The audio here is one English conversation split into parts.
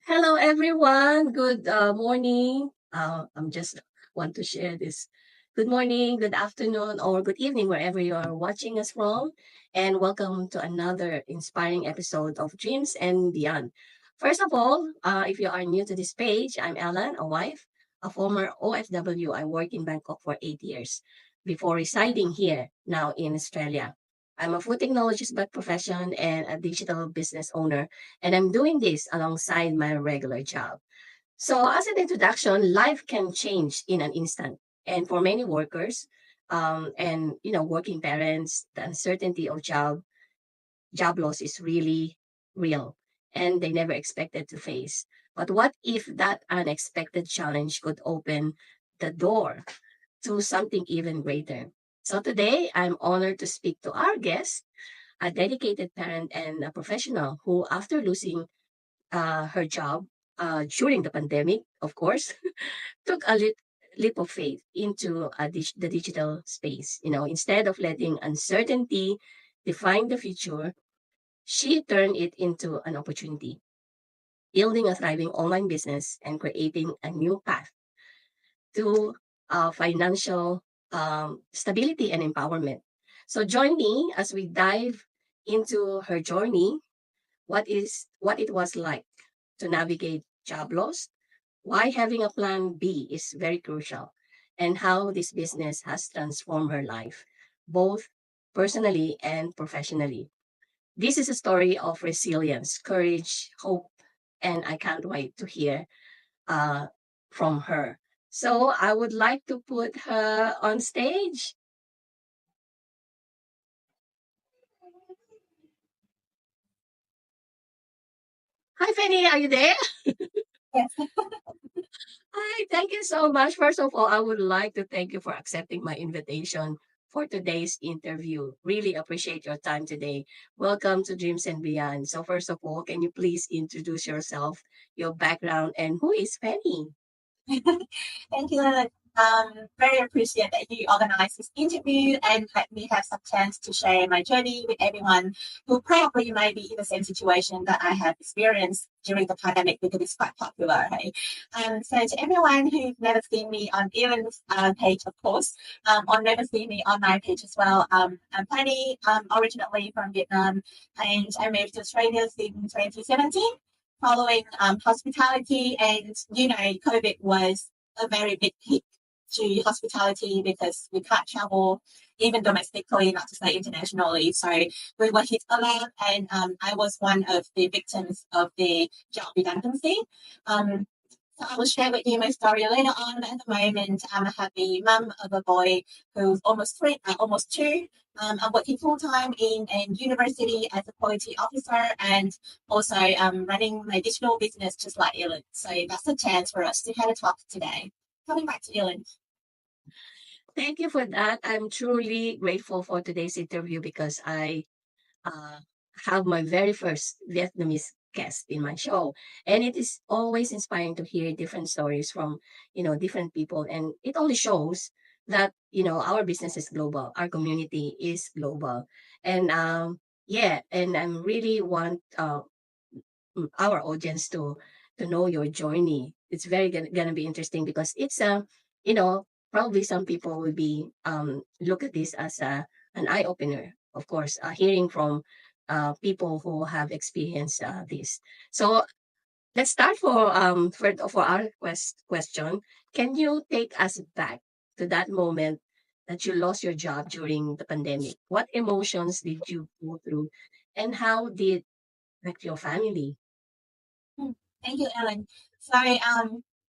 Hello, everyone. Good morning. I'm just want to share this. Good morning, good afternoon, or good evening, wherever you are watching us from. And welcome to another inspiring episode of Dreams and Beyond. First of all, if you are new to this page, I'm Elan, a wife, a former OFW. I worked in Bangkok for 8 years before residing here now in Australia. I'm a food technologist by profession and a digital business owner, and I'm doing this alongside my regular job. So, as an introduction, life can change in an instant. And for many workers and working parents, the uncertainty of job loss is really real, and they never expected to face. But what if that unexpected challenge could open the door to something even greater? So today, I'm honored to speak to our guest, a dedicated parent and a professional who, after losing her job during the pandemic, of course, took a leap of faith into the digital space. Instead of letting uncertainty define the future, she turned it into an opportunity, building a thriving online business and creating a new path to financial stability and empowerment. So join me as we dive into her journey, what it was like to navigate job loss, why having a plan B is very crucial, and how this business has transformed her life, both personally and professionally. This is a story of resilience, courage, hope, and I can't wait to hear uh, from her. So I would like to put her on stage. Hi, Penny, are you there? Yes. Hi, thank you so much. First of all, I would like to thank you for accepting my invitation for today's interview. Really appreciate your time today. Welcome to Dreams and Beyond. So, first of all, can you please introduce yourself, your background, and who is Penny? Thank you. Very appreciate that you organized this interview and let me have some chance to share my journey with everyone who probably might be in the same situation that I have experienced during the pandemic because it's quite popular. Hey? So to everyone who's never seen me on Elan's page, of course, or never seen me on my page as well, I'm Penny, originally from Vietnam, and I moved to Australia in 2017 following hospitality. And, COVID was a very big hit to hospitality because we can't travel even domestically, not to say internationally. So we were hit a lot, and I was one of the victims of the job redundancy. Um, so I will share with you my story later on. But at the moment, I'm a happy mum of a boy who's almost two. I'm working full time in university as a quality officer and also running my digital business just like Elan. So that's a chance for us to have a talk today. Coming back to Elan. Thank you for that. I'm truly grateful for today's interview because I uh, have my very first Vietnamese guest in my show. And it is always inspiring to hear different stories from, different people. And it only shows that, our business is global, our community is global. And yeah, and I really want our audience to know your journey. It's very gonna be interesting because it's you know, probably some people will be look at this as an eye opener. Of course, hearing from people who have experienced this. So let's start for our question. Can you take us back to that moment that you lost your job during the pandemic? What emotions did you go through, and how did it affect your family? Hmm. Thank you, Ellen. Sorry,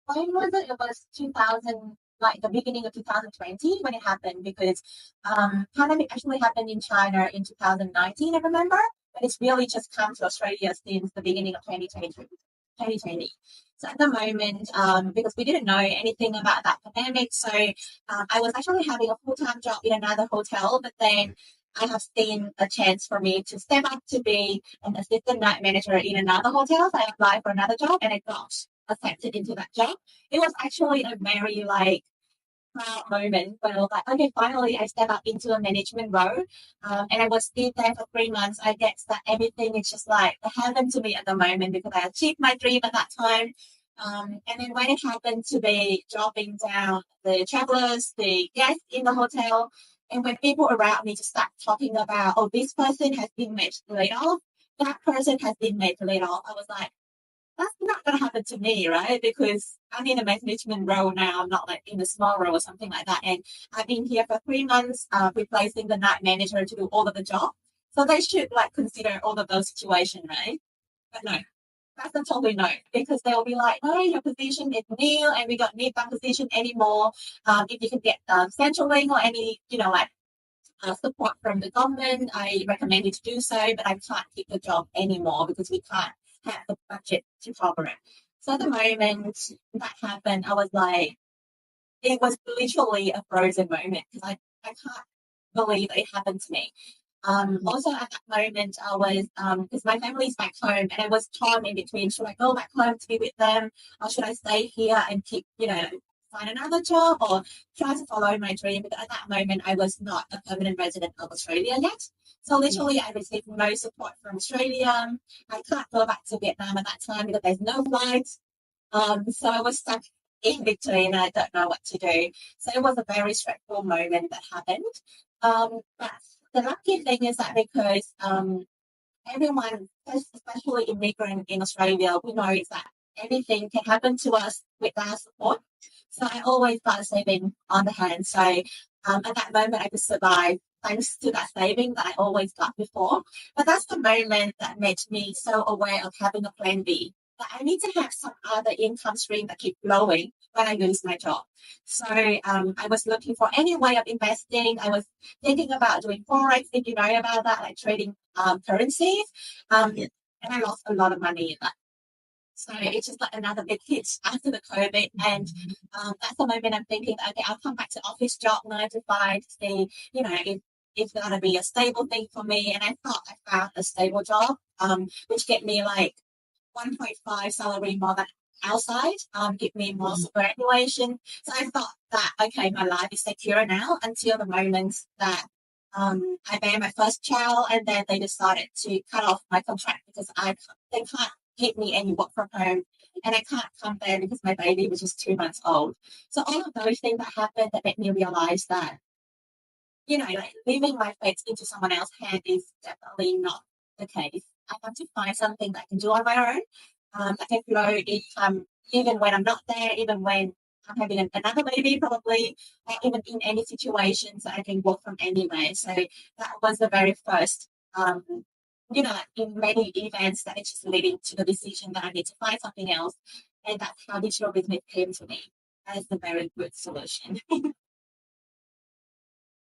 when was it? It was 2000, like the beginning of 2020 when it happened because pandemic actually happened in China in 2019, I remember, but it's really just come to Australia since the beginning of 2023. 2020. So at the moment, because we didn't know anything about that pandemic, so I was actually having a full-time job in another hotel, but then I have seen a chance for me to step up to be an assistant night manager in another hotel. So I applied for another job and I got accepted into that job. It was actually a very like proud moment when I was like, okay, finally I step up into a management role. And I was still there for 3 months. I guess that everything is just like heaven to me at the moment because I achieved my dream at that time. And then when it happened to be dropping down the travelers, the guests in the hotel, and when people around me just start talking about, oh, this person has been made laid off, that person has been made laid off, I was like, that's not going to happen to me, right? Because I'm in a management role now. I'm not like in a small role or something like that. And I've been here for 3 months, replacing the night manager to do all of the job. So they should like consider all of those situations, right? But no, that's a totally no, because they'll be like, no, your position is new and we don't need that position anymore. If you can get centraling or any, like support from the government, I recommend you to do so, but I can't keep the job anymore because we can't have the budget to cover it. So at the moment that happened, I was like, it was literally a frozen moment because I can't believe it happened to me. Also at that moment, I was because my family's back home, and I was torn in between: should I go back home to be with them, or should I stay here and keep, find another job, or try to follow my dream? Because at that moment, I was not a permanent resident of Australia yet. So literally, I received no support from Australia. I can't go back to Vietnam at that time because there's no flights. So I was stuck in between. I don't know what to do. So it was a very stressful moment that happened. But the lucky thing is that because everyone, especially immigrant in Australia, we know is that anything can happen to us without support. So I always got a saving on the hand. So at that moment, I could survive thanks to that saving that I always got before. But that's the moment that made me so aware of having a plan B. That I need to have some other income stream that keep flowing when I lose my job. So I was looking for any way of investing. I was thinking about doing forex, if you know about that, like trading currencies. Yeah. And I lost a lot of money in that. So it's just like another big hit after the COVID. And that's the moment I'm thinking, okay, I'll come back to office job 9 to 5 to see, if it's going to be a stable thing for me. And I thought I found a stable job, which get me like 1.5 salary more than outside, give me more superannuation. So I thought that, okay, my life is secure now until the moment that I bear my first child, and then they decided to cut off my contract because they can't give me any work from home, and I can't come there because my baby was just 2 months old. So all of those things that happened that made me realize that, like leaving my fate into someone else's hand is definitely not the case. I have to find something that I can do on my own. I can flow even when I'm not there, even when I'm having another baby, probably, or even in any situations that I can work from anywhere. So that was the very first, in many events that it's just leading to the decision that I need to find something else. And that's how digital business came to me as a very good solution.